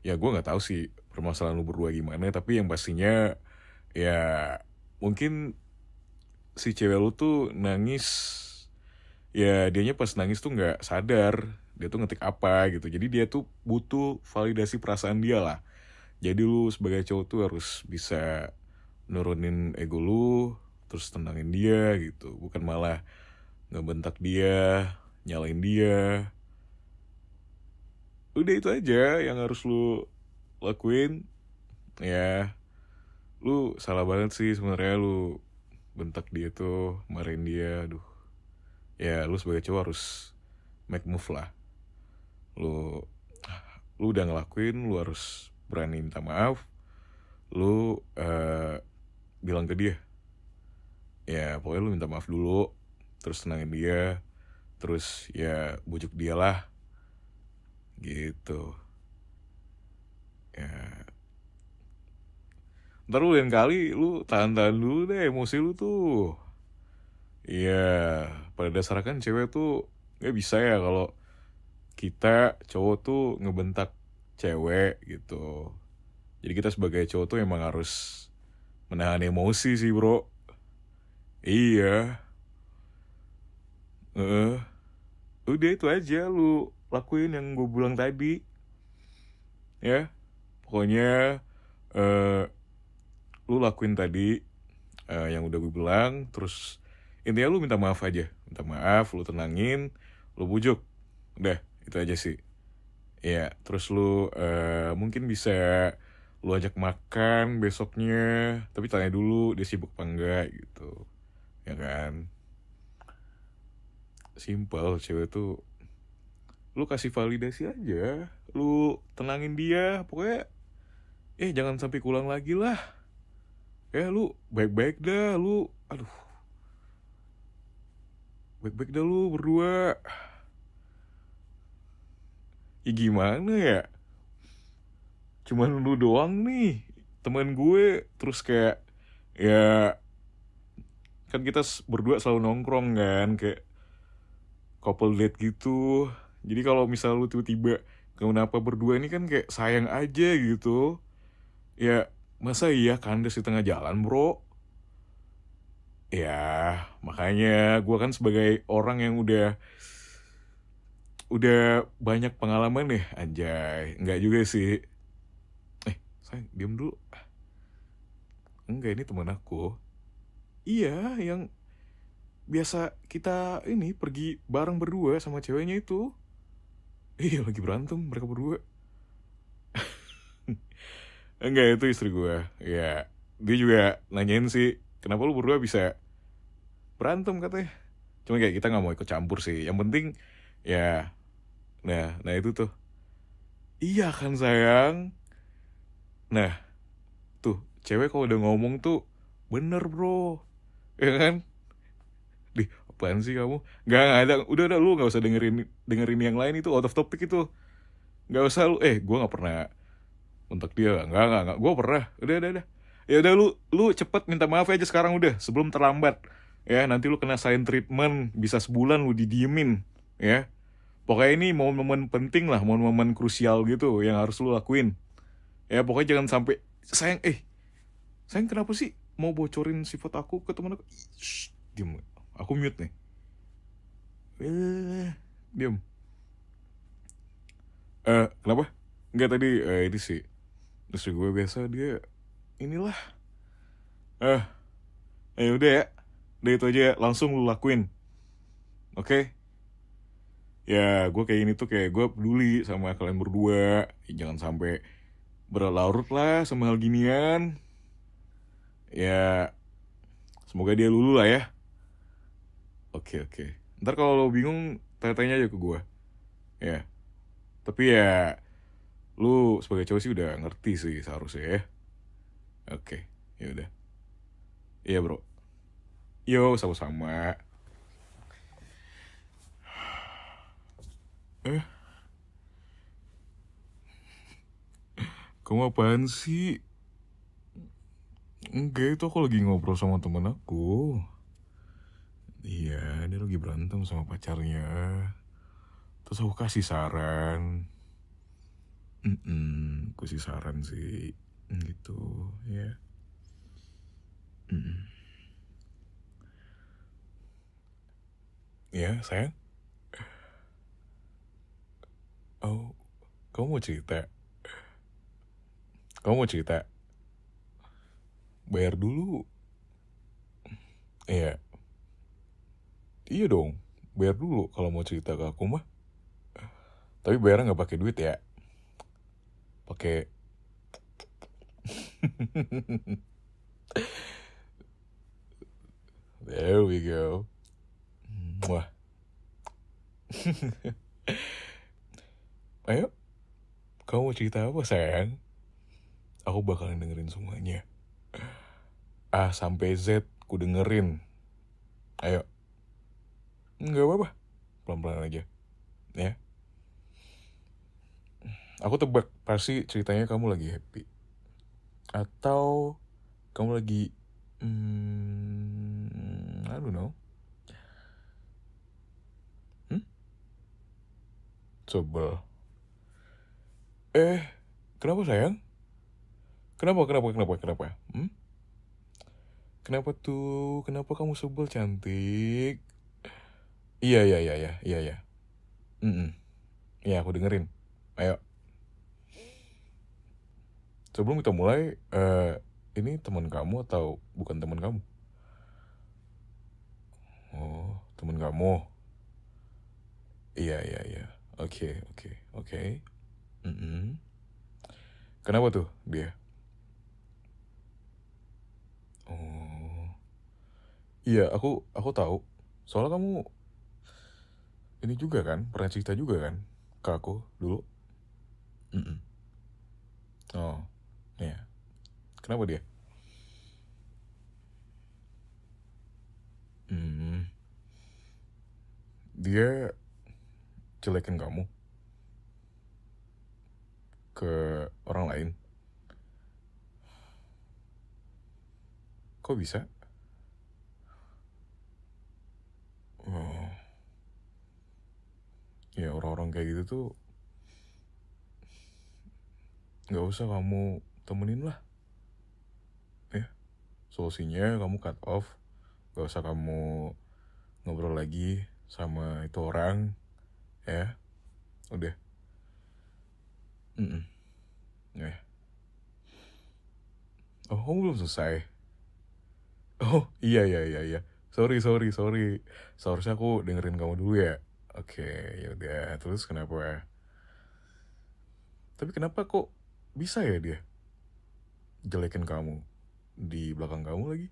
Ya gue nggak tahu sih permasalahan lu berdua gimana, tapi yang pastinya ya mungkin si cewek lu tuh nangis, ya dianya pas nangis tuh nggak sadar dia tuh ngetik apa gitu. Jadi dia tuh butuh validasi perasaan dia lah. Jadi lu sebagai cowok tuh harus bisa nurunin ego lu, terus tenangin dia gitu, bukan malah ngebentak dia, nyalain dia. Udah itu aja yang harus lu lakuin. Ya lu salah banget sih sebenarnya, lu bentak dia tuh, marahin dia. Aduh, ya lu sebagai cowok harus make move lah. Lu lu udah ngelakuin, lu harus berani minta maaf. Lu bilang ke dia, ya pokoknya lu minta maaf dulu, terus tenangin dia, terus ya bujuk dia lah gitu. Ya ntar lu lain kali lu tahan-tahan dulu deh emosi lu tuh. Iya, pada dasarnya kan cewek tuh nggak bisa ya kalau kita cowok tuh ngebentak cewek gitu. Jadi kita sebagai cowok tuh emang harus menahan emosi sih bro. Iya, udah itu aja lu lakuin yang gue bilang tadi ya. Pokoknya eh lu lakuin tadi yang udah gue bilang. Terus intinya lu minta maaf aja, minta maaf, lu tenangin, lu bujuk. Udah itu aja sih. Ya terus lu mungkin bisa lu ajak makan besoknya, tapi tanya dulu dia sibuk apa enggak gitu, ya kan. Simple cewek tuh, lu kasih validasi aja, lu tenangin dia pokoknya. Jangan sampai kulang lagi lah. Lu baik-baik dah lu. Aduh, baik-baik dah lu berdua. Ya gimana ya, cuman lu doang nih teman gue. Terus kayak ya kan kita berdua selalu nongkrong kan, kayak couple date gitu. Jadi kalau misal lu tiba-tiba kenapa berdua ini kan kayak sayang aja gitu. Ya masa iya kandas di tengah jalan bro. Ya makanya gue kan sebagai orang yang udah banyak pengalaman deh anjay. Enggak juga sih. Sayang diam dulu. Enggak, ini teman aku. Iya, yang biasa kita ini pergi bareng berdua sama ceweknya itu. Iya, lagi berantem mereka berdua. Enggak, itu istri gue. Ya, dia juga nanyain sih, kenapa lu berdua bisa berantem katanya. Cuma kayak kita nggak mau ikut campur sih. Yang penting ya, nah itu tuh. Iya kan sayang. Nah, tuh cewek kalau udah ngomong tuh bener bro, ya kan? Di apaan sih kamu? Nggak ada. Udah lu nggak usah dengerin dengerin yang lain, itu out of topic itu. Nggak usah lu. Gue nggak pernah untuk dia. Nggak. Gue pernah. Udah. Ya udah lu cepet minta maaf aja sekarang udah sebelum terlambat. Ya nanti lu kena silent treatment bisa sebulan lu didiemin. Ya pokoknya ini momen-momen penting lah, momen-momen krusial gitu yang harus lu lakuin. Ya pokoknya jangan sampai sayang. Sayang kenapa sih mau bocorin sifat aku ke teman aku? Shh, diem. Aku mute nih. Diem. Kenapa? Enggak tadi ini sih. Terus gue biasa dia inilah. Eh, udah ya. Udah itu aja ya. Langsung lu lakuin. Oke? Okay? Ya, gue kayak ini tuh kayak gue peduli sama kalian berdua. Jangan sampai berlarut lah sama hal ginian. Ya, semoga dia lulu lah ya. Oke. Ntar kalau lo bingung, tanya-tanya aja ke gue. Ya, tapi ya lu sebagai cowok sih udah ngerti sih seharusnya ya. Oke, ya udah. Iya bro. Yo, sama-sama. Eh, kamu apaan sih? Enggak, itu aku lagi ngobrol sama temen aku. Iya, dia lagi berantem sama pacarnya. Terus aku kasih saran. Gue sih saran sih gitu ya. Mm-mm. Ya sayang. Oh, kamu mau cerita? Kamu mau cerita? Bayar dulu. Iya, iya dong. Bayar dulu kalau mau cerita ke aku mah. Tapi bayarnya nggak pakai duit ya. Pakai. There we go. Wah. Ayo, kamu mau cerita apa sayang? Aku bakalan dengerin semuanya. A sampai Z ku dengerin. Ayo. Nggak apa-apa. Pelan-pelan aja. Ya. Aku tebak pasti ceritanya kamu lagi happy. Atau kamu lagi I don't know. Sebel. Kenapa sayang? Kenapa? Kenapa tuh? Kenapa kamu sebel cantik? Iya. Mm-mm. Iya, aku dengerin. Ayo. Sebelum kita mulai, ini teman kamu atau bukan teman kamu? Oh, teman kamu. Iya. Oke. Mm-mm. Kenapa tuh dia? Oh, iya, aku tahu. Soalnya kamu ini juga kan, pernah cerita juga kan ke aku dulu. Mm-mm. Oh, iya. Kenapa dia? Hmm, dia jelekin kamu ke orang lain. Kok bisa? Oh, ya orang-orang kayak gitu tuh nggak usah kamu temenin lah. Ya, solusinya kamu cut off. Gak usah kamu ngobrol lagi sama itu orang. Ya, udah. Mm-mm. Ya. Oh, kamu belum selesai. Oh, iya. Sorry. Seharusnya aku dengerin kamu dulu ya. Oke, yaudah. Terus kenapa? Tapi kenapa kok bisa ya dia jelekin kamu di belakang kamu lagi?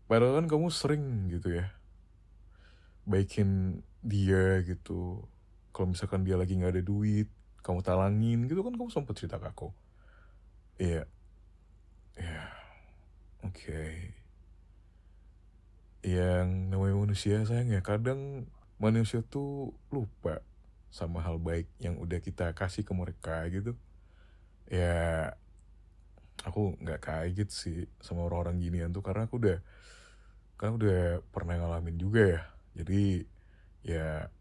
Padahal kan kamu sering gitu ya baikin dia gitu. Kalau misalkan dia lagi nggak ada duit, kamu talangin gitu kan, kamu sempat cerita ke aku. Iya, iya, oke. Yang namanya manusia sayang ya, kadang manusia tuh lupa sama hal baik yang udah kita kasih ke mereka gitu. Ya, aku nggak kaget sih sama orang-orang ginian tuh, karena aku udah pernah ngalamin juga ya. Jadi ya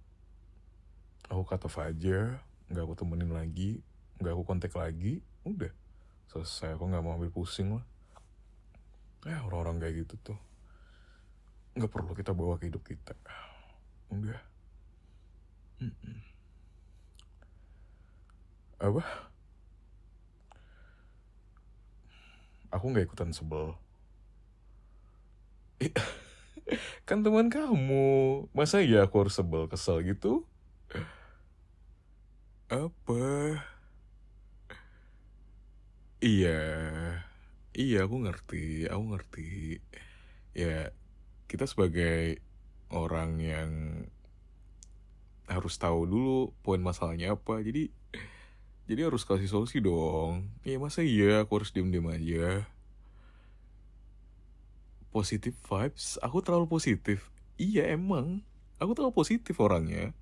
aku cut off aja, nggak aku temenin lagi, nggak aku kontak lagi, udah selesai. Aku nggak mau ambil pusing lah. Orang-orang kayak gitu tuh nggak perlu kita bawa ke hidup kita. Udah. Apa? Aku nggak ikutan sebel. Kan teman kamu, masa ya aku harus sebel kesel gitu? Apa? Iya, iya, aku ngerti. Ya, kita sebagai orang yang harus tahu dulu poin masalahnya apa. Jadi harus kasih solusi dong. Iya, masa iya aku harus diem-diem aja? Positive vibes, aku terlalu positif. Iya emang, aku terlalu positif orangnya.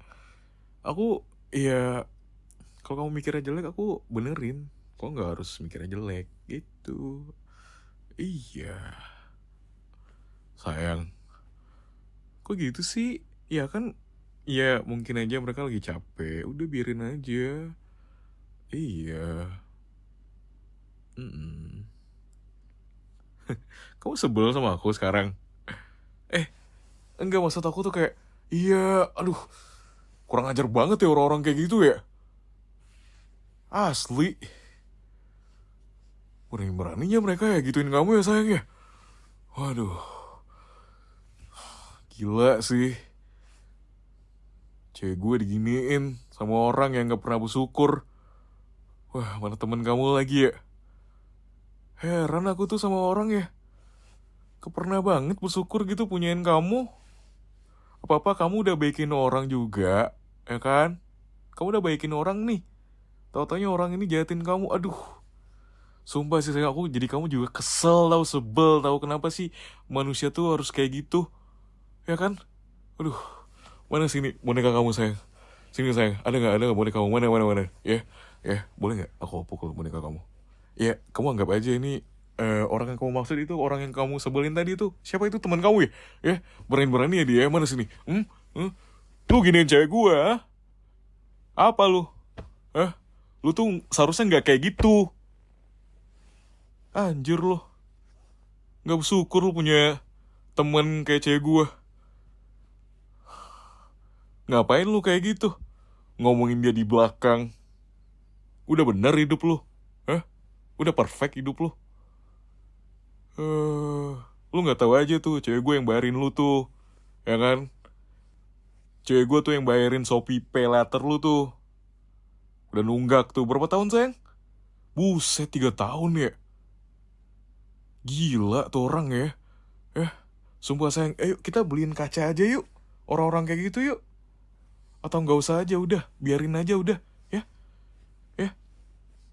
Aku, ya, kalau kamu mikirnya jelek, aku benerin. Kok nggak harus mikirnya jelek gitu? Iya, sayang. Kok gitu sih? Ya kan, ya mungkin aja mereka lagi capek. Udah biarin aja. Iya. Mm-mm. Kamu sebel sama aku sekarang? Eh, enggak, maksud aku tuh kayak, iya, aduh, kurang ajar banget ya orang-orang kayak gitu ya. Asli, berani-beraninya mereka ya gituin kamu ya sayang ya. Waduh, gila sih. Cewek gue diginiin sama orang yang gak pernah bersyukur. Wah, mana temen kamu lagi ya? Heran aku tuh sama orang ya. Kepernah banget bersyukur gitu punyain kamu. Apa-apa kamu udah baikin orang juga, ya kan? Kamu udah baikin orang nih. Tahu-taunya orang ini jahatin kamu. Aduh, sumpah sih sayang, aku jadi kamu juga kesel tau, sebel tau, kenapa sih manusia tuh harus kayak gitu, ya kan? Aduh, mana sini boneka kamu sayang? Sini sayang, ada nggak boneka kamu, mana, ya, boleh nggak aku pukul boneka kamu? Ya, kamu anggap aja ini orang yang kamu maksud itu orang yang kamu sebelin tadi itu siapa, itu teman kamu ya? Ya, berani-berani ya dia, mana sini? Tuh giniin cewek gua, apa lu? Lu tuh seharusnya nggak kayak gitu. Anjir lo, nggak bersyukur lu punya temen kayak cewek gua. Ngapain lu kayak gitu? Ngomongin dia di belakang. Udah bener hidup lu? Udah perfect hidup lu? Lu nggak tahu aja tuh cewek gue yang bayarin lu tuh, ya kan? Cewek gue tuh yang bayarin Shopee Pay Later lu tuh. Udah nunggak tuh berapa tahun sayang? Buset, 3 tahun ya? Gila tuh orang ya. Sumpah sayang, ayo kita beliin kaca aja yuk. Orang-orang kayak gitu yuk. Atau nggak usah aja, udah biarin aja udah, ya. Ya,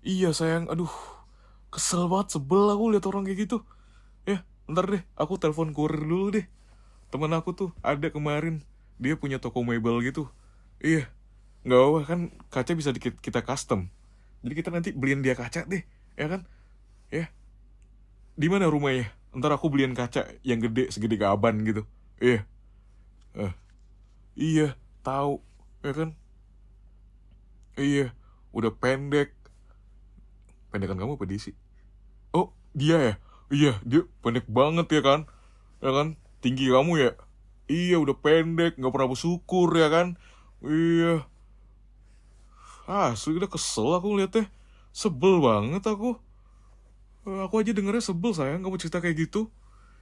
iya sayang, aduh, kesel banget, sebel aku lihat orang kayak gitu. Ya, ntar deh, aku telepon kurir dulu deh. Temen aku tuh ada kemarin, dia punya toko mebel gitu. Iya, nggak apa kan, kaca bisa kita custom. Jadi kita nanti beliin dia kaca deh, ya kan? Ya, di mana rumahnya? Ntar aku beliin kaca yang gede segede gaban gitu. Iya, eh, iya, tahu, ya kan? Iya, udah pendek. Pendekan kamu apa dia sih? Oh, dia ya? Iya, dia pendek banget ya kan? Ya kan? Tinggi kamu ya? Iya, udah pendek, nggak pernah bersyukur ya kan? Iya, udah kesel aku liatnya. Sebel banget aku. Aku aja dengernya sebel sayang, kamu cerita kayak gitu.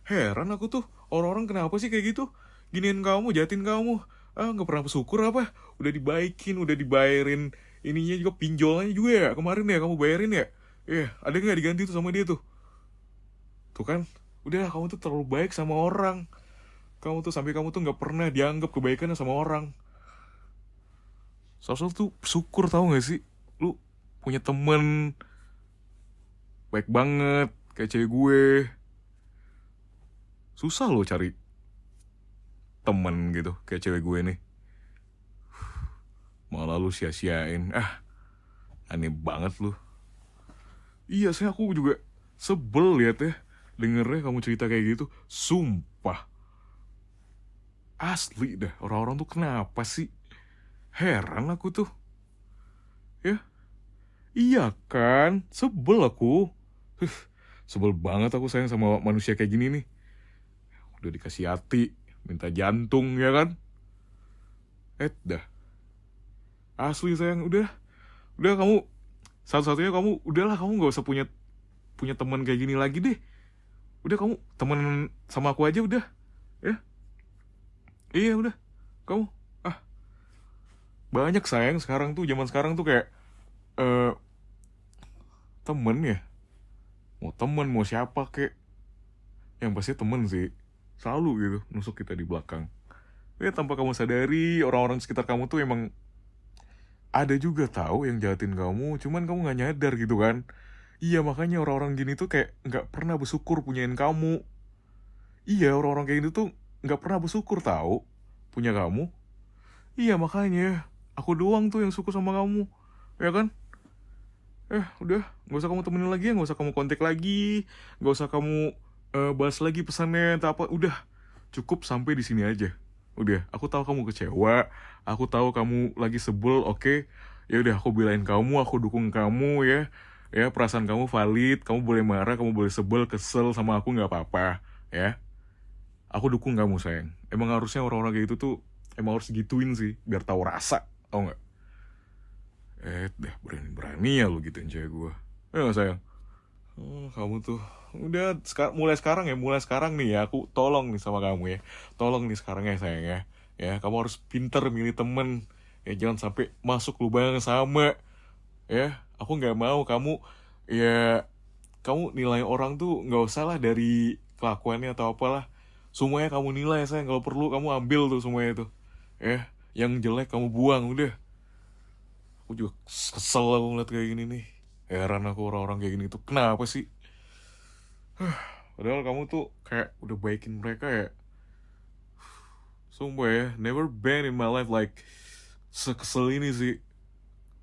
Heran aku tuh, orang-orang kenapa sih kayak gitu? Giniin kamu, jahatin kamu. Nggak pernah bersyukur apa? Udah dibaikin, udah dibayarin ininya juga, pinjolnya juga ya kemarin ya kamu bayarin ya. Iya, ada nggak diganti tuh sama dia tuh? Tuh kan, udah kamu tuh terlalu baik sama orang. Kamu tuh sampai kamu tuh nggak pernah dianggap kebaikannya sama orang. Seharusnya tuh syukur, tahu nggak sih? Lu punya temen baik banget kayak cewek gue. Susah loh cari temen gitu kayak cewek gue nih. Malah lu sia-siain. Aneh banget lu. Iya, saya aku juga sebel liat ya dengernya kamu cerita kayak gitu. Sumpah, asli dah, orang-orang tuh kenapa sih? Heran aku tuh. Ya, iya kan, sebel aku. Huh, sebel banget aku sayang sama manusia kayak gini nih. Udah dikasih hati, minta jantung ya kan? Dah, asli sayang, udah kamu satu-satunya, kamu udahlah, kamu nggak usah punya punya teman kayak gini lagi deh. Udah kamu temen sama aku aja udah, ya. Iya udah, kamu banyak sayang sekarang tuh, zaman sekarang tuh kayak eh temen ya, mau temen mau siapa kek, yang pasti temen sih, selalu gitu nusuk kita di belakang. Ya, tanpa kamu sadari orang-orang sekitar kamu tuh emang ada juga tahu yang jahatin kamu, cuman kamu nggak nyadar gitu kan. Iya, makanya orang-orang gini tuh kayak nggak pernah bersyukur punyain kamu. Iya, orang-orang kayak gitu tuh nggak pernah bersyukur tahu punya kamu. Iya, makanya aku doang tuh yang syukur sama kamu, ya kan? Udah, nggak usah kamu temenin lagi, nggak usah kamu kontak lagi, nggak usah kamu bahas lagi pesannya atau apa. Udah, cukup sampai di sini aja. Udah, aku tahu kamu kecewa, aku tahu kamu lagi sebel, oke. Ya udah, aku belain kamu, aku dukung kamu ya. Ya, perasaan kamu valid, kamu boleh marah, kamu boleh sebel, kesel sama aku nggak apa-apa, ya. Aku dukung kamu sayang. Emang harusnya orang-orang kayak gitu tuh emang harus gituin sih, biar tahu rasa, tau nggak? Dah berani-berani ya lu gituin cewek gue. Ya nggak sayang? Kamu tuh udah mulai sekarang nih ya, aku tolong nih sama kamu ya, tolong nih sekarang ya sayang ya. Ya, kamu harus pinter milih temen. Ya jangan sampai masuk lubang yang sama. Ya, aku nggak mau kamu, ya kamu nilai orang tuh nggak usah lah dari kelakuannya atau apalah. Semuanya kamu nilai sayang, kalau perlu kamu ambil tuh semuanya itu. Ya, yang jelek kamu buang udah. Aku juga kesel aku ngeliat kayak gini nih. Heran aku orang-orang kayak gini tuh kenapa sih? Padahal kamu tuh kayak udah baikin mereka ya. Sumpah ya, never been in my life like sekesel ini sih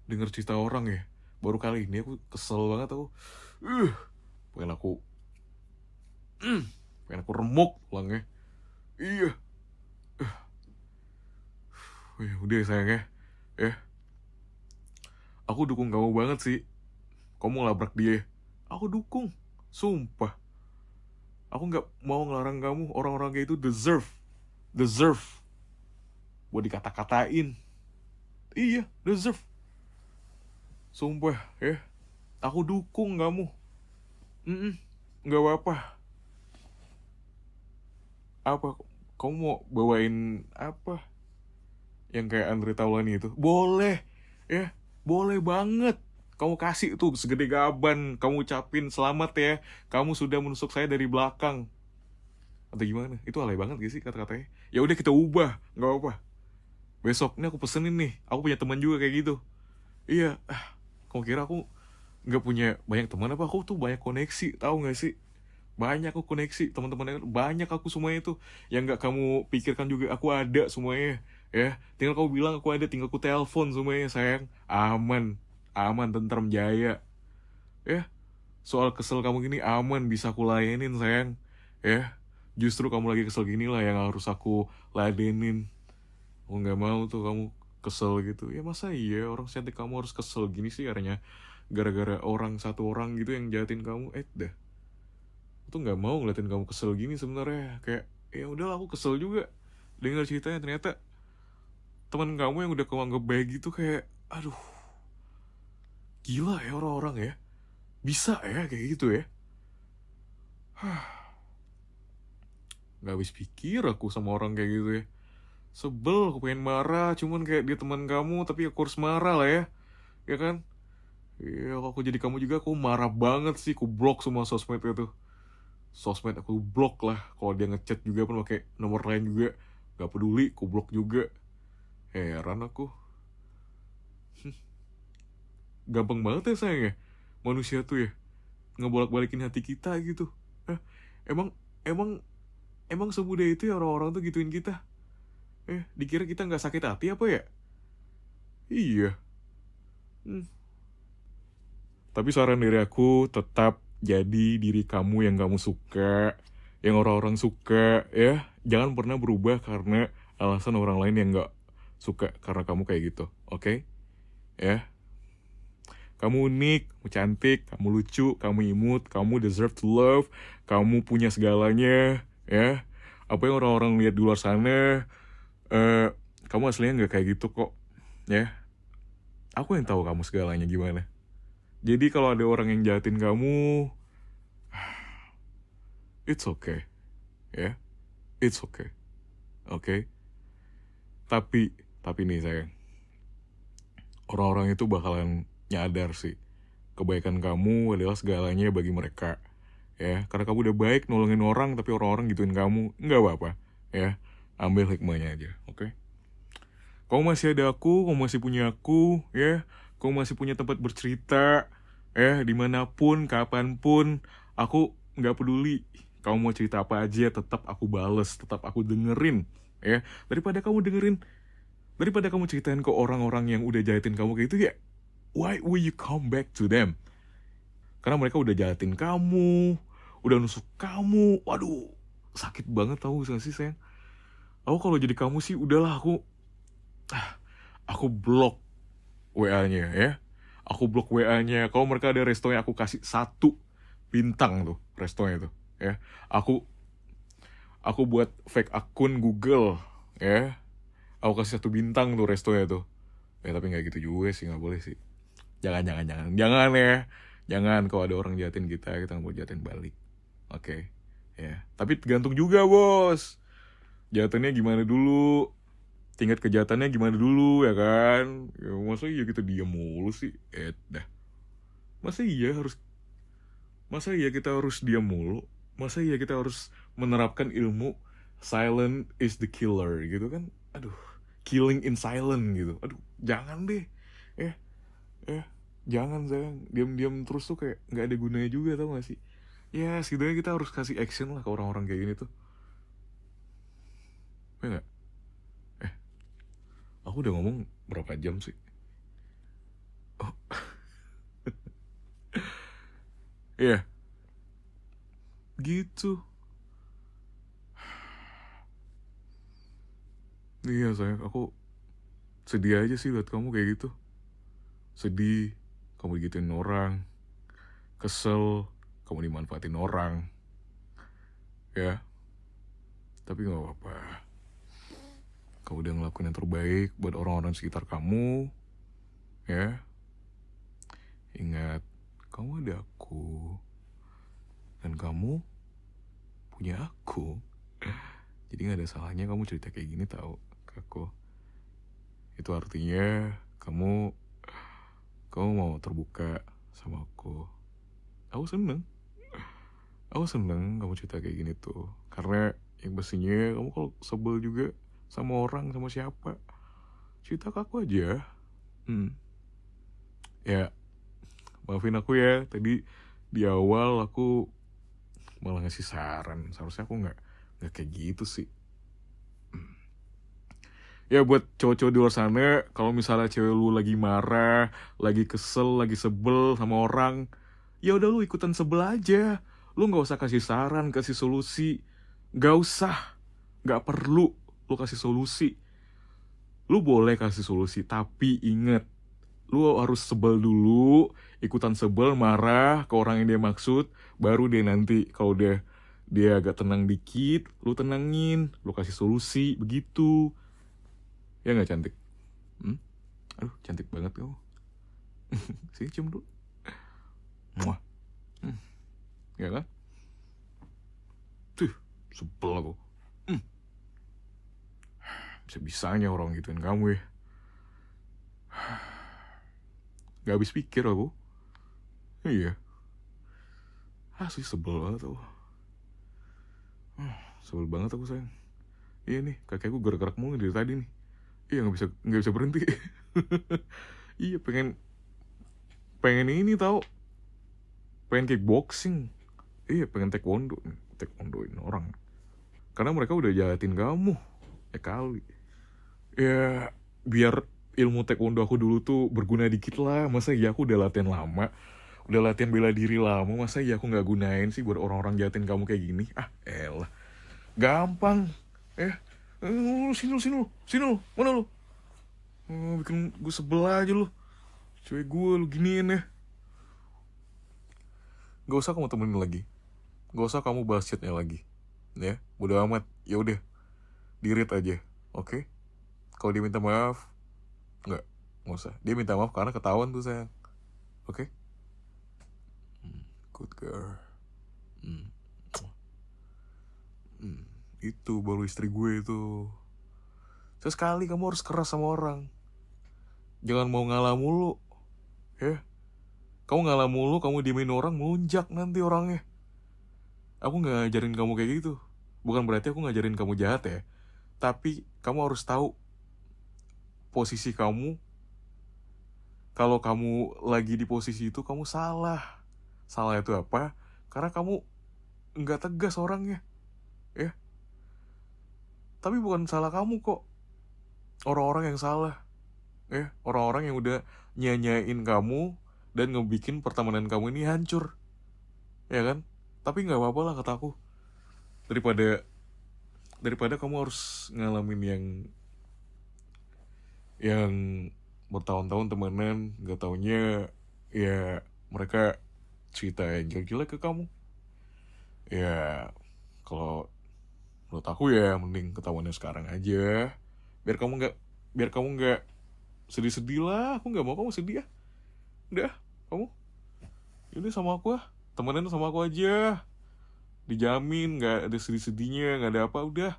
denger cerita orang ya. Baru kali ini aku kesel banget aku. Uh, pengen aku pengen aku remuk tulangnya. Iya. Ya udah sayang ya. Ya, aku dukung kamu banget sih. Kamu labrak dia. Aku dukung. Sumpah. Aku nggak mau ngelarang kamu. Orang-orang kayak itu deserve buat dikata-katain. Iya, deserve. Sumpah ya. Aku dukung kamu. Nggak apa-apa. Apa? Kamu mau bawain apa? Yang kayak Andre Taulani itu? Boleh. Ya, boleh banget. Kamu kasih tuh segede gaban. Kamu ucapin selamat ya. Kamu sudah menusuk saya dari belakang. Atau gimana? Itu alay banget gak sih kata-katanya? Ya udah kita ubah. Nggak apa-apa. Besok ini aku pesenin nih. Aku punya teman juga kayak gitu. Iya. Kamu kira aku nggak punya banyak teman apa? Aku tuh banyak koneksi. Tahu nggak sih? Banyak aku koneksi teman-teman, banyak aku semuanya itu yang nggak kamu pikirkan juga aku ada semuanya ya. Tinggal kamu bilang aku ada, tinggal aku telepon semuanya sayang. Aman, aman, tentram jaya ya. Soal kesel kamu gini aman, bisa aku layanin sayang ya. Justru kamu lagi kesel gini lah yang harus aku ladenin. Aku nggak mau tuh kamu kesel gitu ya. Masa iya orang cantik kamu harus kesel gini sih karena gara-gara satu orang gitu yang jahatin kamu. Dah, aku tuh nggak mau ngeliatin kamu kesel gini sebenarnya. Kayak ya udahlah, aku kesel juga dengar ceritanya. Ternyata teman kamu yang udah kamu anggap baik gitu kayak aduh, gila ya orang-orang ya, bisa ya kayak gitu ya. Nggak habis pikir aku sama orang kayak gitu ya. Sebel, aku pengen marah, cuman kayak dia teman kamu tapi aku harus marah lah ya. Ya kan? Iya, kalau aku jadi kamu juga aku marah banget sih. Aku blok semua sosmed itu. Sosmed aku blok lah. Kalau dia ngechat juga pun pakai nomor lain juga, gak peduli, aku blok juga. Heran aku. Gampang banget ya sayang ya, manusia tuh ya ngebolak-balikin hati kita gitu. Emang emang emang semudah itu ya orang-orang tuh gituin kita. Dikira kita nggak sakit hati apa ya? Iya. Tapi saran dari aku, tetap jadi diri kamu yang kamu suka, yang orang-orang suka ya. Jangan pernah berubah karena alasan orang lain yang nggak suka karena kamu kayak gitu, oke? Ya, kamu unik, kamu cantik, kamu lucu, kamu imut, kamu deserve to love, kamu punya segalanya ya. Apa yang orang-orang lihat di luar sana, kamu aslinya nggak kayak gitu kok ya. Aku yang tahu kamu segalanya gimana. Jadi kalau ada orang yang jahatin kamu, it's okay ya. It's okay, oke? Tapi nih sayang, orang-orang itu bakalan nyadar sih kebaikan kamu adalah segalanya bagi mereka ya. Karena kamu udah baik nolongin orang, tapi orang-orang gituin kamu, nggak apa-apa ya. Ambil hikmahnya aja, oke? Kamu masih ada aku, kamu masih punya aku ya. Kamu masih punya tempat bercerita ya, dimanapun, kapanpun. Aku nggak peduli kamu mau cerita apa aja, tetap aku bales, tetap aku dengerin ya. Daripada kamu ceritain ke orang-orang yang udah jahatin kamu kayak gitu ya, why will you come back to them? Karena mereka udah jahatin kamu, udah nusuk kamu. Waduh, sakit banget tau gak sih sayang? Aku kalau jadi kamu sih udahlah, aku blok WA-nya ya. Aku blok WA-nya. Kalau mereka ada restonya, aku kasih 1 bintang tuh restonya tuh ya. Aku buat fake akun Google ya. Aku kasih 1 bintang tuh restonya tuh. Ya tapi nggak gitu juga sih, nggak boleh sih. Jangan ya. Jangan kalau ada orang jahatin kita nggak mau jahatin balik. Oke. Ya. Tapi tergantung juga bos. Jahatannya gimana dulu? Tingkat kejahatannya gimana dulu ya kan? Ya, masa iya kita diam mulu sih? Dah. Masa iya harus Masa iya kita harus diam mulu? Masa iya kita harus menerapkan ilmu silent is the killer gitu kan? Aduh, killing in silent gitu. Aduh, jangan deh. Eh, eh, jangan sayang. Diam-diam terus tuh kayak nggak ada gunanya juga, tau gak sih? Ya, setidaknya kita harus kasih action lah ke orang-orang kayak gini tuh. Ya nggak? Eh, aku udah ngomong berapa jam sih? Oh, iya, gitu. Iya sayang, aku sedih aja sih liat kamu kayak gitu. Sedih, kamu digituin orang. Kesel, kamu dimanfaatin orang. Ya, tapi gak apa-apa. Kamu udah ngelakuin yang terbaik buat orang-orang sekitar kamu. Ya, ingat, kamu ada aku. Dan kamu punya aku. Jadi gak ada salahnya kamu cerita kayak gini tau ke aku. Itu artinya kamu mau terbuka sama aku. Aku seneng kamu cerita kayak gini tuh. Karena yang pastinya kamu kalau sebel juga sama orang, sama siapa, cerita ke aku aja. Ya, maafin aku ya, tadi di awal aku malah ngasih saran. Seharusnya aku nggak kayak gitu sih. Ya buat cowok-cowok di luar sana, kalau misalnya cewek lu lagi marah, lagi kesel, lagi sebel sama orang, ya udah lu ikutan sebel aja. Lu nggak usah kasih saran, kasih solusi. Nggak usah, nggak perlu lu kasih solusi. Lu boleh kasih solusi, tapi inget, lu harus sebel dulu, ikutan sebel, marah ke orang yang dia maksud, baru dia nanti kalau dia agak tenang dikit, lu tenangin, lu kasih solusi, begitu. Ya nggak cantik? Aduh, cantik banget kamu. Sini cium dulu. Muah. Ya kan? Tuh, sebel aku. Bisa-bisanya orang gituin kamu ya. Gak habis pikir aku. Iya. Asli sebel banget aku. Sebel banget aku sayang. Iya nih, kaki aku gerak-gerak mulu dari tadi nih. Iya nggak bisa berhenti. Iya pengen ini tahu. Pengen kickboxing. Iya pengen taekwondoin orang. Karena mereka udah jahatin kamu. Ya kali. Ya biar ilmu taekwondo aku dulu tuh berguna dikit lah. Masa ya aku udah latihan lama, udah latihan bela diri lama, masa ya aku nggak gunain sih buat orang-orang jahatin kamu kayak gini? Elah, gampang. Sini lu, mana lu? Bikin gue sebel aja lu. Cewek gue lu giniin ya. Gak usah kamu temenin lagi. Gak usah kamu bahas chatnya lagi. Ya, bodo amat. Ya udah, di-read aja. Oke? Kalau dia minta maaf, nggak usah. Dia minta maaf karena ketahuan tuh sayang. Oke? Good girl. Itu baru istri gue itu. Sesekali kamu harus keras sama orang. Jangan mau ngalah mulu. Ya. Kamu ngalah mulu, kamu diemin orang, melunjak nanti orangnya. Aku gak ngajarin kamu kayak gitu. Bukan berarti aku ngajarin kamu jahat ya. Tapi kamu harus tahu posisi kamu. Kalau kamu lagi di posisi itu, kamu salah. Salah itu apa? Karena kamu gak tegas orangnya. Ya. Tapi bukan salah kamu kok. Orang-orang yang salah. Ya, orang-orang yang udah nyanyain kamu dan ngebikin pertemanan kamu ini hancur. Ya kan? Tapi gak apa-apa lah kata aku. Daripada kamu harus ngalamin yang bertahun-tahun temenan, gak taunya ya mereka cerita yang jelek-jelek ke kamu. Ya kalau menurut aku ya mending ketahuannya sekarang aja, biar kamu nggak sedih-sedih lah. Aku nggak mau kamu sedih ya. Udah, kamu ini sama aku ah, temenan sama aku aja, dijamin nggak ada sedih-sedihnya, nggak ada apa. Udah.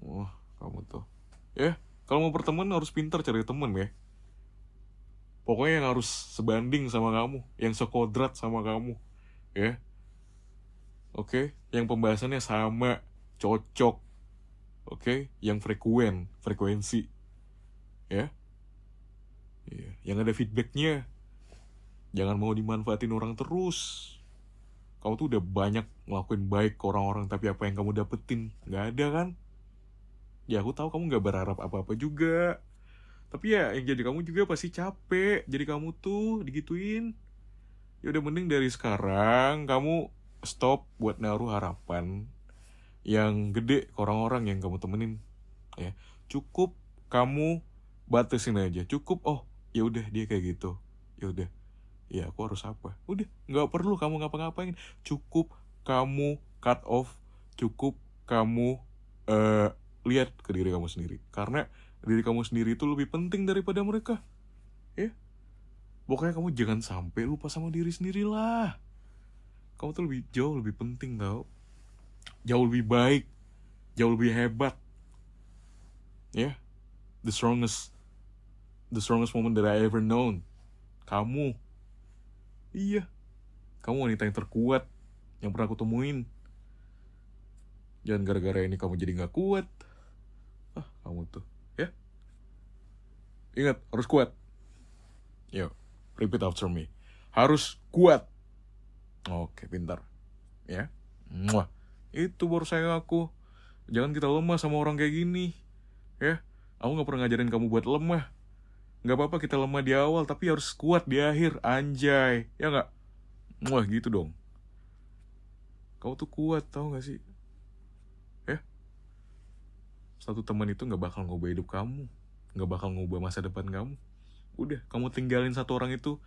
Wah, kamu tuh ya, kalau mau berteman harus pintar cari temen ya. Pokoknya yang harus sebanding sama kamu, yang sekodrat sama kamu, ya. Oke, yang pembahasannya sama, cocok, oke, yang frekuensi, ya. Iya, yang ada feedbacknya. Jangan mau dimanfaatin orang terus. Kamu tuh udah banyak ngelakuin baik ke orang-orang, tapi apa yang kamu dapetin? Nggak ada kan? Ya aku tahu kamu nggak berharap apa-apa juga. Tapi ya yang jadi kamu juga pasti capek. Jadi kamu tuh digituin. Ya udah mending dari sekarang kamu stop buat naruh harapan yang gede ke orang-orang yang kamu temenin, ya. Cukup kamu batasin aja. Cukup, oh ya udah dia kayak gitu, ya udah, ya aku harus apa, udah nggak perlu kamu ngapa-ngapain. Cukup kamu cut off. Cukup kamu eh lihat ke diri kamu sendiri, karena diri kamu sendiri itu lebih penting daripada mereka, ya. Pokoknya kamu jangan sampai lupa sama diri sendiri lah. Kamu tuh jauh lebih penting tau, jauh lebih baik, jauh lebih hebat, ya. The strongest woman that I ever known, kamu. Iya, kamu wanita yang terkuat yang pernah aku temuin. Jangan gara-gara ini kamu jadi gak kuat. Kamu tuh, ya. Ingat, harus kuat. Yo, repeat after me. Harus kuat. Oke, pintar, ya. Muah. Itu baru sayang aku. Jangan kita lemah sama orang kayak gini, ya. Aku gak pernah ngajarin kamu buat lemah. Gak apa-apa kita lemah di awal, tapi harus kuat di akhir. Anjay, ya gak? Wah, gitu dong. Kamu tuh kuat, tau gak sih? Ya. Satu teman itu gak bakal ngubah hidup kamu, gak bakal ngubah masa depan kamu. Udah, kamu tinggalin satu orang itu,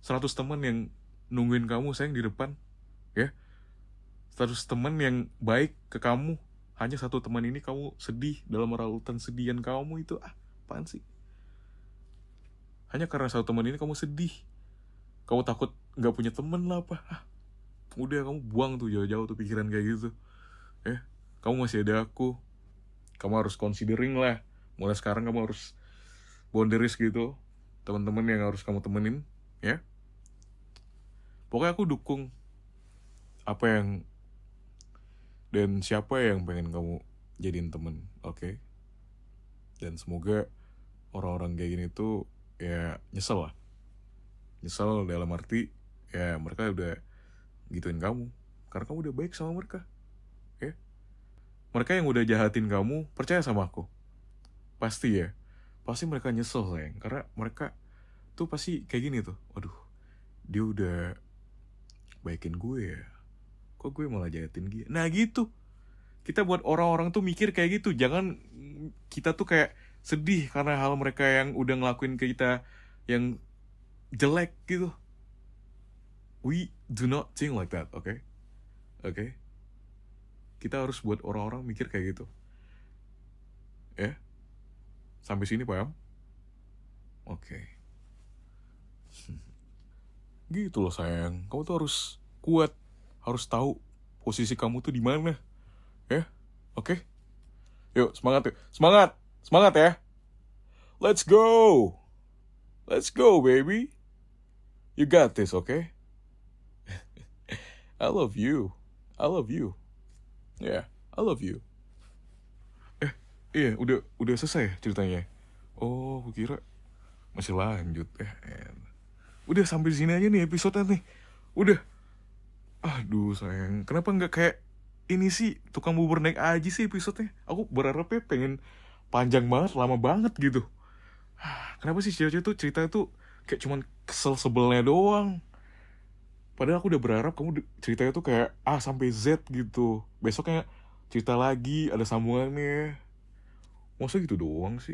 100 teman yang nungguin kamu sayang di depan, ya. 100 teman yang baik ke kamu, hanya satu teman ini kamu sedih dalam rautan sedihan kamu itu. Apaan sih? Hanya karena satu teman ini kamu sedih, kamu takut gak punya teman lah apa. Udah, kamu buang tuh jauh-jauh tuh pikiran kayak gitu, ya. Kamu masih ada aku. Kamu harus considering lah. Mulai sekarang kamu harus boundaries gitu, teman-teman yang harus kamu temenin, ya. Pokoknya aku dukung apa yang dan siapa yang pengen kamu jadiin temen, oke? Dan semoga orang-orang kayak gini tuh ya nyesel lah. Nyesel dalam arti ya mereka udah gituin kamu, karena kamu udah baik sama mereka, ya. Mereka yang udah jahatin kamu, percaya sama aku, pasti ya, pasti mereka nyesel sayang. Karena mereka tuh pasti kayak gini tuh, waduh, dia udah baikin gue ya, kok gue malah jahatin dia. Nah gitu, kita buat orang-orang tuh mikir kayak gitu. Jangan kita tuh kayak sedih karena hal mereka yang udah ngelakuin ke kita yang jelek gitu. We do not think like that, okay? Okay? Kita harus buat orang-orang mikir kayak gitu, ya. Sampai sini paham? Oke. Gitu loh sayang, kamu tuh harus kuat, harus tahu posisi kamu tuh di mana, ya. Oke? Yuk, semangat yuk. Semangat ya. Let's go. Let's go, baby. You got this, okay? I love you. Yeah, I love you. Iya, udah selesai ceritanya. Oh, aku kira masih lanjut. Udah sampai sini aja nih episode nih. Udah. Aduh sayang, kenapa nggak kayak ini sih, tukang bubur naik aja sih episodenya. Aku berharapnya pengen panjang banget, lama banget gitu. Kenapa sih cewek-cewek tuh cerita tuh kayak cuman kesel sebelnya doang. Padahal aku udah berharap kamu ceritanya tuh kayak A sampai Z gitu. Besoknya cerita lagi, ada sambungannya. Masa gitu doang sih?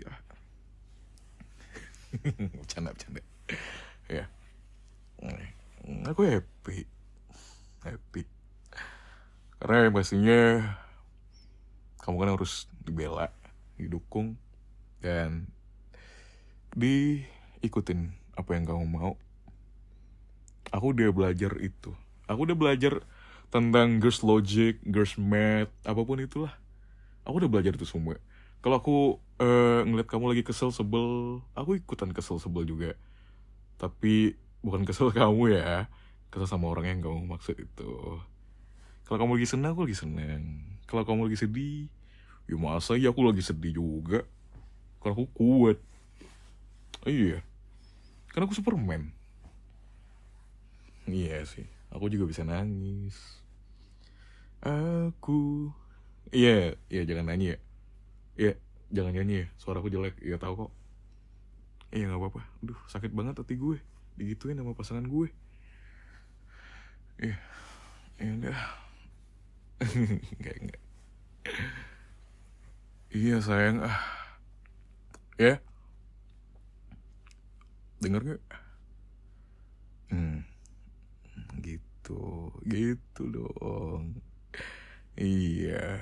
Bercanda. Ya, aku happy. Karena yang pastinya kamu kan harus dibela, didukung, dan diikutin apa yang kamu mau. Aku udah belajar itu. Aku udah belajar tentang girls logic, girls math, apapun itulah. Aku udah belajar itu semua. Kalau aku ngeliat kamu lagi kesel sebel, aku ikutan kesel sebel juga. Tapi bukan kesel kamu ya, kesel sama orang yang kamu maksud itu. Kalau kamu lagi senang, aku lagi senang. Kalau kamu lagi sedih, ya masa ya aku lagi sedih juga. Karena aku kuat. Iya, karena aku Superman. Iya sih, aku juga bisa nangis. Aku, iya jangan nyanyi ya. Iya, jangan nyanyi ya. Suara aku jelek, iya tahu kok. Iya nggak apa-apa. Aduh, sakit banget hati gue. Digituin sama pasangan gue. Iya, iya enggak. Enggak. Iya sayang. Ya, denger gak? Gitu dong. Iya.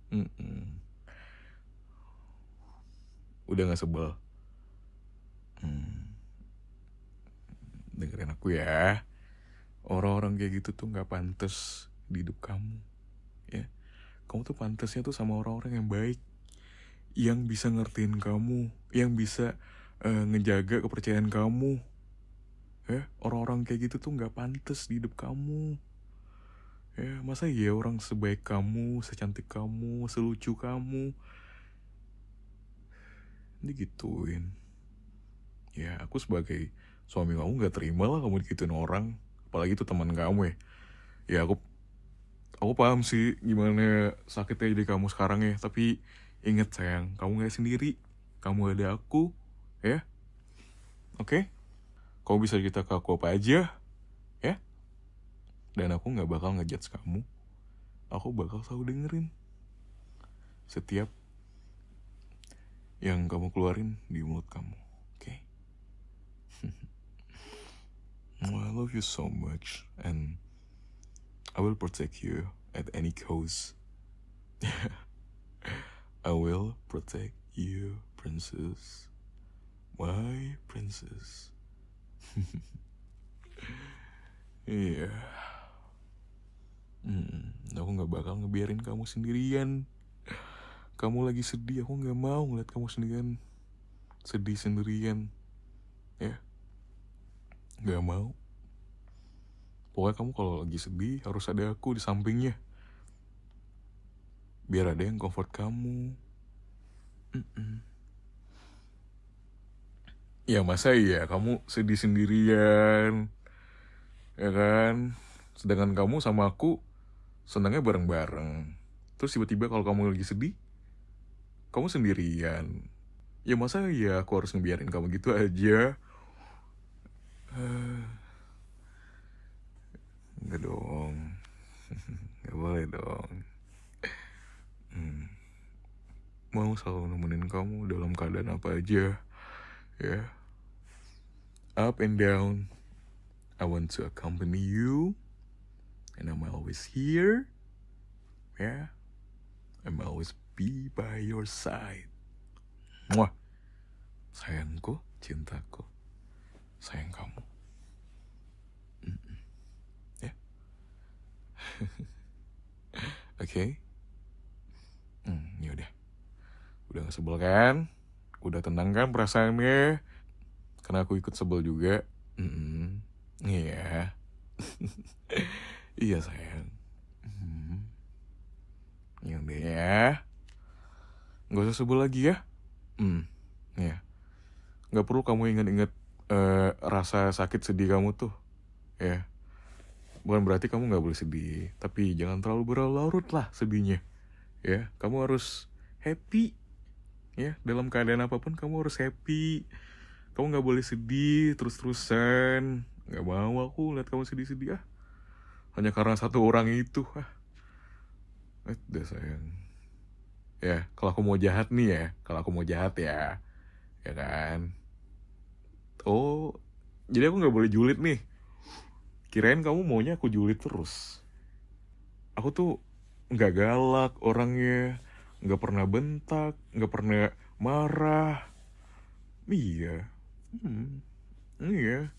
Mm-mm. Udah gak sebel? Dengerin aku ya. Orang-orang kayak gitu tuh gak pantas di hidup kamu. Ya, kamu tuh pantasnya tuh sama orang-orang yang baik, yang bisa ngertiin kamu, yang bisa ngejaga kepercayaan kamu. Ya, orang-orang kayak gitu tuh gak pantas di hidup kamu. Ya, masa iya orang sebaik kamu, secantik kamu, selucu kamu digituin? Ya, aku sebagai suami kamu gak terima lah kamu digituin orang. Apalagi itu teman kamu ya. Ya, aku paham sih gimana sakitnya jadi kamu sekarang ya. Tapi ingat sayang, kamu gak sendiri. Kamu ada aku, ya. Oke? Kamu bisa cerita ke aku apa aja, ya. Dan aku gak bakal ngejudge kamu. Aku bakal selalu dengerin setiap yang kamu keluarin di mulut kamu. Oke? I love you so much. And I will protect you at any cost. I will protect you, princess. My princess. Iya. Aku gak bakal ngebiarin kamu sendirian. Kamu lagi sedih, aku gak mau ngeliat kamu sendirian. Sedih sendirian. Ya. Gak mau. Pokoknya kamu kalau lagi sedih harus ada aku di sampingnya. Biar ada yang comfort kamu. Ya masa iya kamu sedih sendirian, ya kan? Sedangkan kamu sama aku senangnya bareng-bareng. Terus tiba-tiba kalau kamu lagi sedih, kamu sendirian. Ya masa iya aku harus ngebiarin kamu gitu aja? Enggak dong. Gak boleh dong. Mau selalu nemenin kamu dalam keadaan apa aja, ya. Up and down, I want to accompany you, and I'm always here, ya. I'm always be by your side. Muah. Sayangku, cintaku, sayang kamu. Ya. Oke. Yaudah. Udah gak sebel kan? Udah tenang kan perasaannya? Karena aku ikut sebel juga. Iya. Iya sayang. Yaudah ya. Gak usah sebel lagi ya. Ya. Gak perlu kamu ingat-ingat rasa sakit sedih kamu tuh. Ya. Bukan berarti kamu gak boleh sedih. Tapi jangan terlalu berlarut lah sedihnya. Ya. Kamu harus happy. Ya. Dalam keadaan apapun kamu harus happy. Kamu gak boleh sedih terus-terusan. Gak mau aku lihat kamu sedih-sedih hanya karena satu orang itu. Udah sayang. Ya, kalau aku mau jahat nih ya. Kalau aku mau jahat ya. Ya kan. Oh, jadi aku nggak boleh julid nih. Kirain kamu maunya aku julid terus. Aku tuh nggak galak orangnya, nggak pernah bentak, nggak pernah marah. Iya, hmm, iya.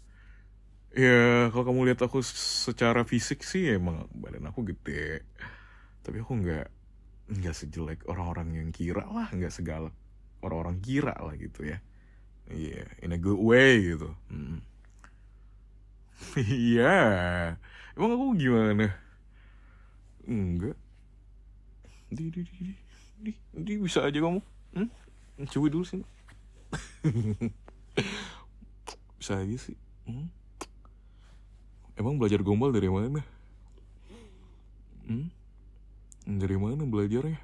Ya kalau kamu lihat aku secara fisik sih emang badan aku gede. Tapi aku nggak sejelek orang-orang yang kira lah, nggak segalak orang-orang kira lah gitu ya. Iya, in a good way gitu. Iya, emang aku gimana? Enggak, di bisa aja kamu. Hmm? Coba dulu sih, bisa aja sih. Hmm? Emang belajar gombal dari mana? Hmm? Dari mana belajarnya?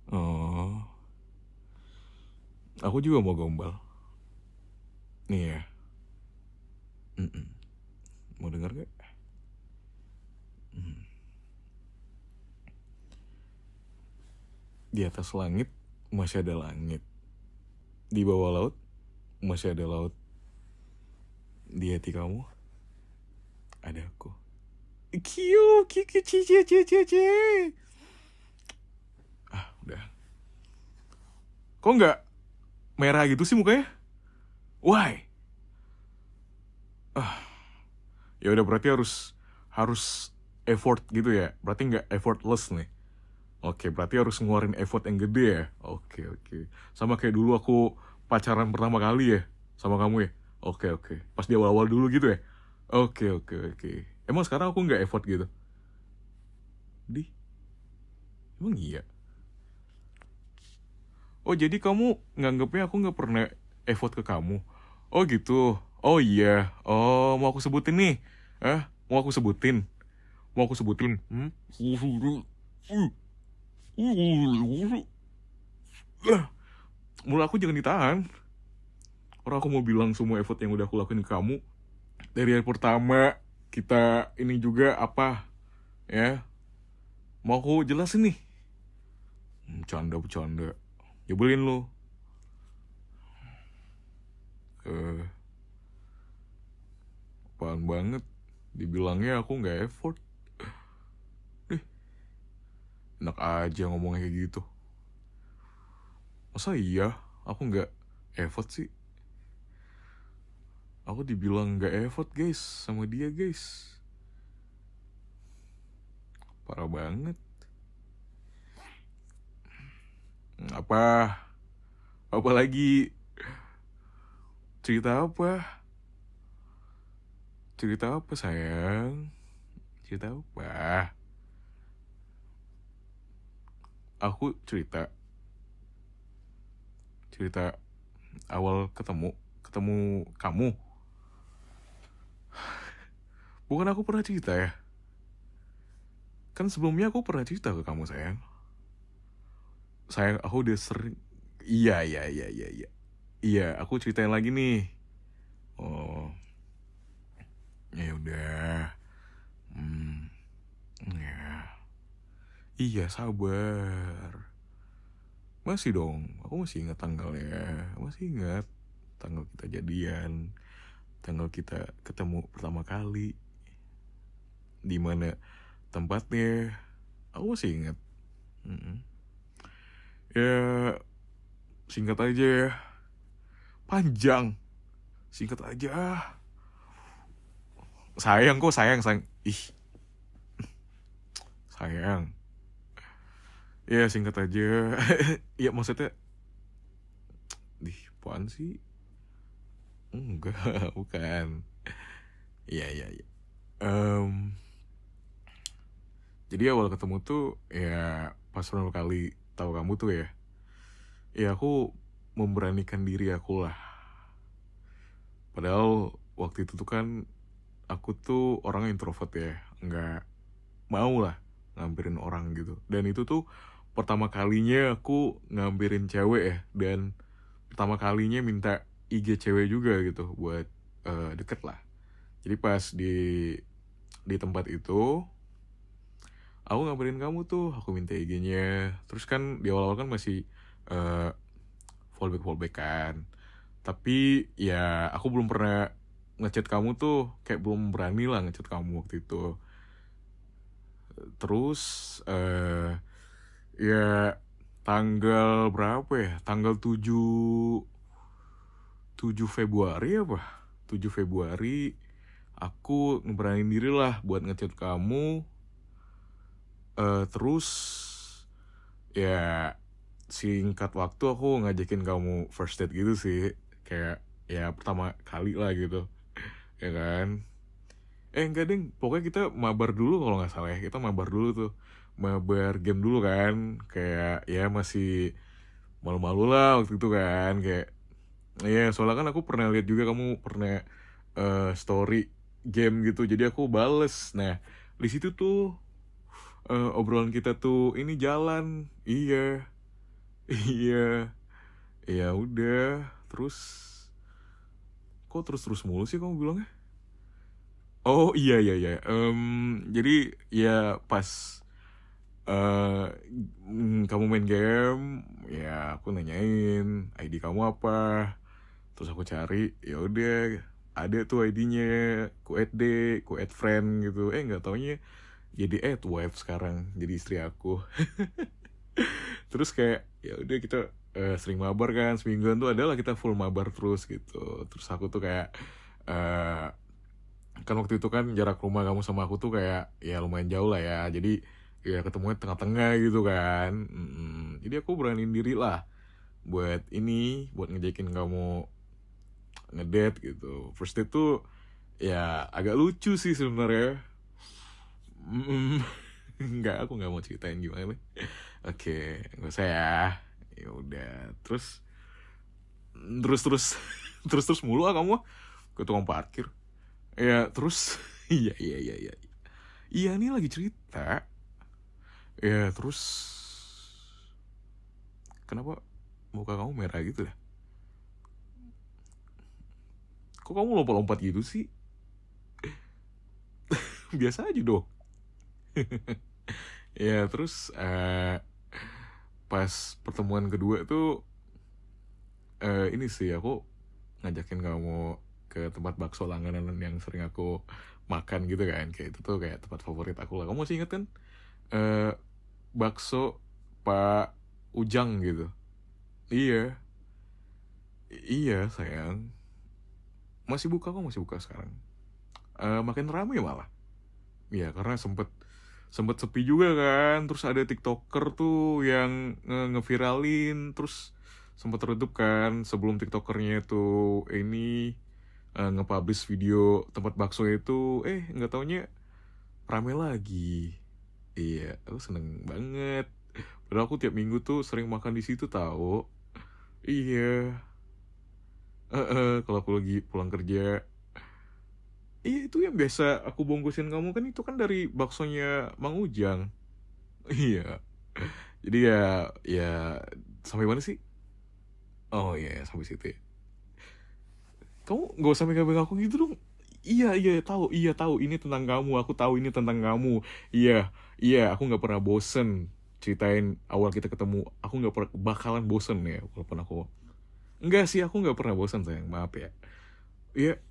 Oh, aku juga mau gombal. Nih ya, mm-mm. Mau dengar gak? Hmm. Di atas langit masih ada langit. Di bawah laut masih ada laut. Di hati kamu ada aku. Kiu, kiu, cie, cie, cie, cie. Ah, udah. Kok nggak merah gitu sih mukanya? Why? Ah, ya udah berarti harus harus effort gitu ya. Berarti nggak effortless nih. Oke, berarti harus ngeluarin effort yang gede ya. Oke, oke. Sama kayak dulu aku pacaran pertama kali ya sama kamu ya. Oke, oke. Pas di awal-awal dulu gitu ya. Oke, oke, oke. Emang sekarang aku nggak effort gitu? Di, emang iya. Oh, jadi kamu nganggepnya aku nggak pernah effort ke kamu? Oh gitu. Oh iya. Oh, mau aku sebutin nih? Mau aku sebutin? Mau aku sebutin? Hmm? Mulut aku jangan ditahan. Orang aku mau bilang semua effort yang udah aku lakuin ke kamu dari hari pertama kita ini juga apa ya? Mau aku jelasin nih? Bercanda. Nyebelin lo. Eh, apaan banget? Dibilangnya aku nggak effort. Nih, enak aja ngomongnya kayak gitu. Masa iya aku nggak effort sih? Aku dibilang nggak effort guys sama dia guys. Parah banget. Apa? Apa lagi? Cerita apa? Cerita apa sayang? Cerita apa? Aku cerita. Cerita awal ketemu kamu. Bukan aku pernah cerita ya? Kan sebelumnya aku pernah cerita ke kamu sayang. Sayang, aku udah sering. Iya. Iya, aku ceritain lagi nih. Oh, ya udah. Hmm, ya. Iya, sabar. Masih dong, aku masih ingat tanggalnya. Masih ingat tanggal kita jadian, tanggal kita ketemu pertama kali, di mana tempatnya. Aku masih ingat. Mm-mm. Ya, singkat aja ya. Panjang. Singkat aja. Sayang kok, sayang. Ih, sayang. Ya, singkat aja. Ya, maksudnya, apaan sih? Enggak, bukan. Iya. Em, jadi awal ketemu tuh ya pas pertama kali tahu kamu tuh ya. Ya aku memberanikan diri aku lah. Padahal waktu itu tuh kan aku tuh orang introvert ya, nggak mau lah ngampirin orang gitu. Dan itu tuh pertama kalinya aku ngampirin cewek ya, dan pertama kalinya minta IG cewek juga gitu buat deket lah. Jadi pas di tempat itu aku ngabarin kamu tuh, aku minta IG-nya. Terus kan di awal-awal kan masih uh, fallback kan. Tapi ya aku belum pernah ngechat kamu tuh, kayak belum berani lah ngechat kamu waktu itu. Terus ya tanggal berapa ya? Tanggal 7 Februari apa? 7 Februari aku ngeberanin diri lah buat ngechat kamu. Terus ya singkat waktu aku ngajakin kamu first date gitu sih. Kayak ya pertama kali lah gitu. Ya kan? Enggak ding, pokoknya kita mabar dulu kalau nggak salah ya. Kita mabar dulu tuh. Mabar game dulu kan. Kayak ya masih malu-malu lah waktu itu kan. Kayak iya, soalnya kan aku pernah lihat juga kamu pernah story game gitu, jadi aku bales. Nah, di situ tuh obrolan kita tuh ini jalan, iya, iya, ya udah, terus kok terus-terus mulu sih kamu bilangnya? Oh iya iya iya, jadi ya pas eh kamu main game, ya aku nanyain ID kamu apa, terus aku cari, ya udah ada tuh ID-nya, ku add deh, ku add friend gitu, nggak taunya jadi add wife sekarang, jadi istri aku. Terus kayak ya udah kita sering mabar kan, semingguan tuh adalah kita full mabar terus gitu. Terus aku tuh kayak eh kan waktu itu kan jarak rumah kamu sama aku tuh kayak ya lumayan jauh lah ya, jadi ya ketemunya tengah-tengah gitu kan. Jadi aku beraniin diri lah buat ini, buat ngejakin kamu ngedate gitu. First date tuh ya agak lucu sih sebenarnya. Mm, Nggak, aku nggak mau ceritain gimana. Oke, nggak usah ya. Ya udah, terus terus terus terus mulu ah kamu ke tukang parkir. Ya terus iya iya iya iya. Iya nih lagi cerita. Ya terus kenapa muka kamu merah gitu ya? Kok kamu lompat-lompat gitu sih? Biasa aja dong. Ya terus pas pertemuan kedua tuh ini sih aku ngajakin kamu ke tempat bakso langganan yang sering aku makan gitu kan, kayak itu tuh kayak tempat favorit aku lah. Kamu masih inget kan eh bakso Pak Ujang gitu? Iya, iya sayang, masih buka kok, masih buka sekarang. Makin ramai malah. Iya, karena sempet sempet sepi juga kan, terus ada tiktoker tuh yang ngeviralin, terus sempet redup kan sebelum tiktokernya tuh ini nge-publish video tempat bakso itu, nggak taunya rame lagi. Iya, aku seneng banget. Padahal aku tiap minggu tuh sering makan di situ tahu. Iya, kalau aku lagi pulang kerja. Iya, itu yang biasa aku bungkusin kamu kan, itu kan dari baksonya Mang Ujang. Iya. Jadi ya ya sampai mana sih? Oh iya, sampai situ ya. Kamu gak usah megang aku gitu dong. Iya iya tahu ini tentang kamu, aku tahu ini tentang kamu. Iya iya, aku nggak pernah bosen ceritain awal kita ketemu. Aku nggak pernah bakalan bosen ya walaupun aku enggak sih, aku nggak pernah bosen sayang, maaf ya. Iya,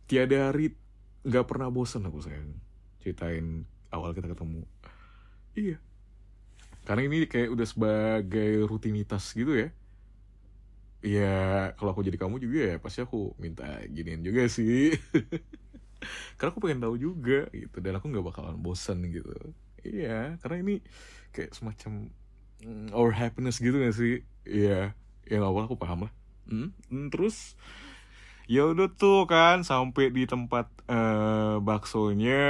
tiada hari nggak pernah bosen aku sayang ceritain awal kita ketemu. Iya, karena ini kayak udah sebagai rutinitas gitu ya. Iya, kalau aku jadi kamu juga ya pasti aku minta giniin juga sih. Karena aku pengen tahu juga gitu, dan aku nggak bakalan bosan gitu. Iya, karena ini kayak semacam our happiness gitu gak sih? Iya, yang awal aku paham lah. Terus ya udah tuh kan sampai di tempat baksonya,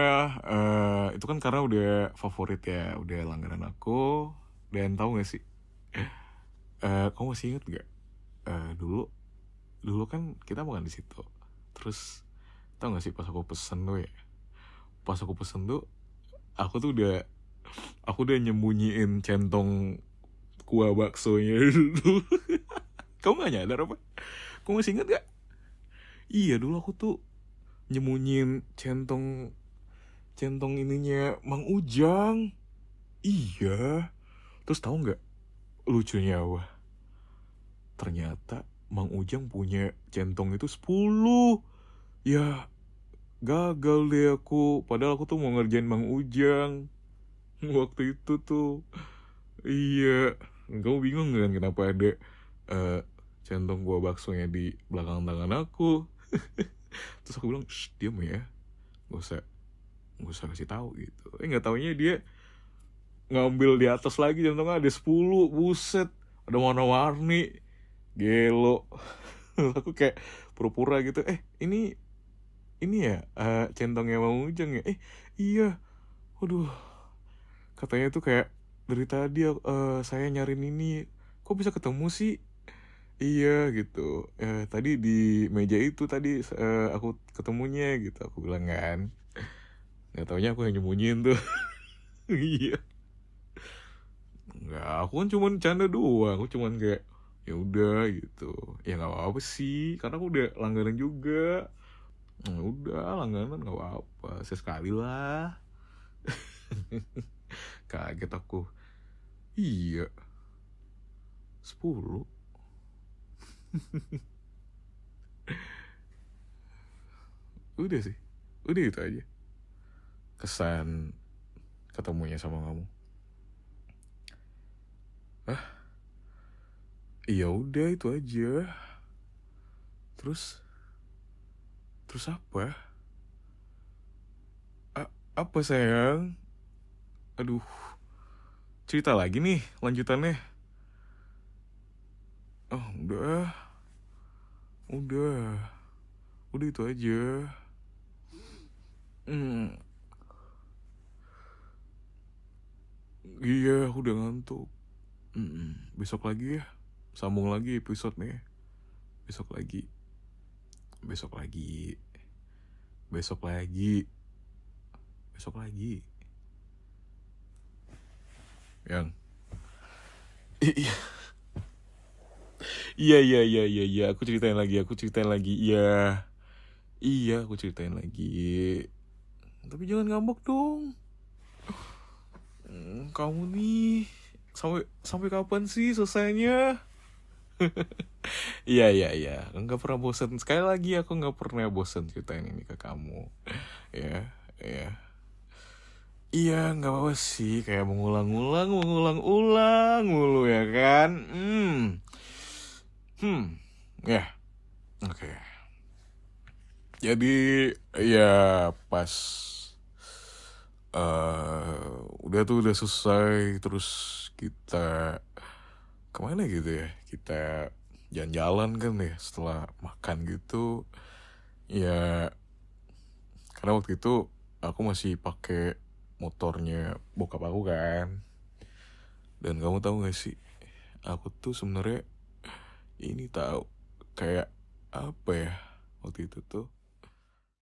itu kan karena udah favorit ya, udah langganan aku. Dan tahu gak sih, kamu masih inget gak dulu dulu kan kita makan di situ. Terus tahu gak sih pas aku pesen tuh ya, pas aku pesen tuh aku udah nyembunyiin centong kuah baksonya dulu. Kamu gak nyadar apa? Kamu masih inget gak? Iya, dulu aku tuh nyembunyiin centong centong ininya Mang Ujang. Iya. Terus tahu nggak lucunya apa? Ternyata Mang Ujang punya centong itu 10. Ya gagal deh aku, padahal aku tuh mau ngerjain Mang Ujang waktu itu tuh. Iya, kamu bingung kan kenapa ada eh, centong buah baksonya di belakang tangan aku. Terus aku bilang, shh, diam ya, gak usah kasih tahu gitu. Nggak taunya dia ngambil di atas lagi, centongnya ada 10. Buset, ada warna-warni, gelo. Aku kayak pura-pura gitu, ini ya centongnya Mang Ujang ya, iya, waduh, katanya tuh kayak dari tadi saya nyariin ini, kok bisa ketemu sih. Iya gitu, tadi di meja itu tadi aku ketemunya gitu, aku bilang kan. Nggak taunya aku yang nyembunyiin tuh. Iya, nggak, aku kan cuman canda doang, aku cuman kayak ya udah gitu, ya nggak apa-apa sih karena aku udah langganan juga. Udah langganan nggak apa-apa, sesekali lah. Kaget aku. Iya, 10. Udah sih, udah itu aja kesan ketemunya sama kamu. Iya udah itu aja. Terus terus apa? Apa sayang? Aduh, cerita lagi nih lanjutannya. Oh udah udah itu aja. Hmm, iya aku udah ngantuk. Besok lagi ya, sambung lagi episode nih. Besok lagi, besok lagi, besok lagi, besok lagi. Yang iya iya iya iya iya iya, aku ceritain lagi, iya iya aku ceritain lagi. Tapi jangan ngambek dong. Kamu nih sampai sampai kapan sih selesainya? Iya iya iya, nggak pernah bosan. Sekali lagi aku nggak pernah bosan ceritain ini ke kamu. Ya ya iya, nggak apa-apa sih, kayak mengulang-ulang mulu ya kan. Ya, oke. Jadi ya pas udah tuh udah selesai, terus kita kemana gitu ya, kita jalan-jalan kan ya setelah makan gitu ya, karena waktu itu aku masih pakai motornya bokap aku kan. Dan kamu tahu gak sih, aku tuh sebenarnya ini tahu kayak apa ya, waktu itu tuh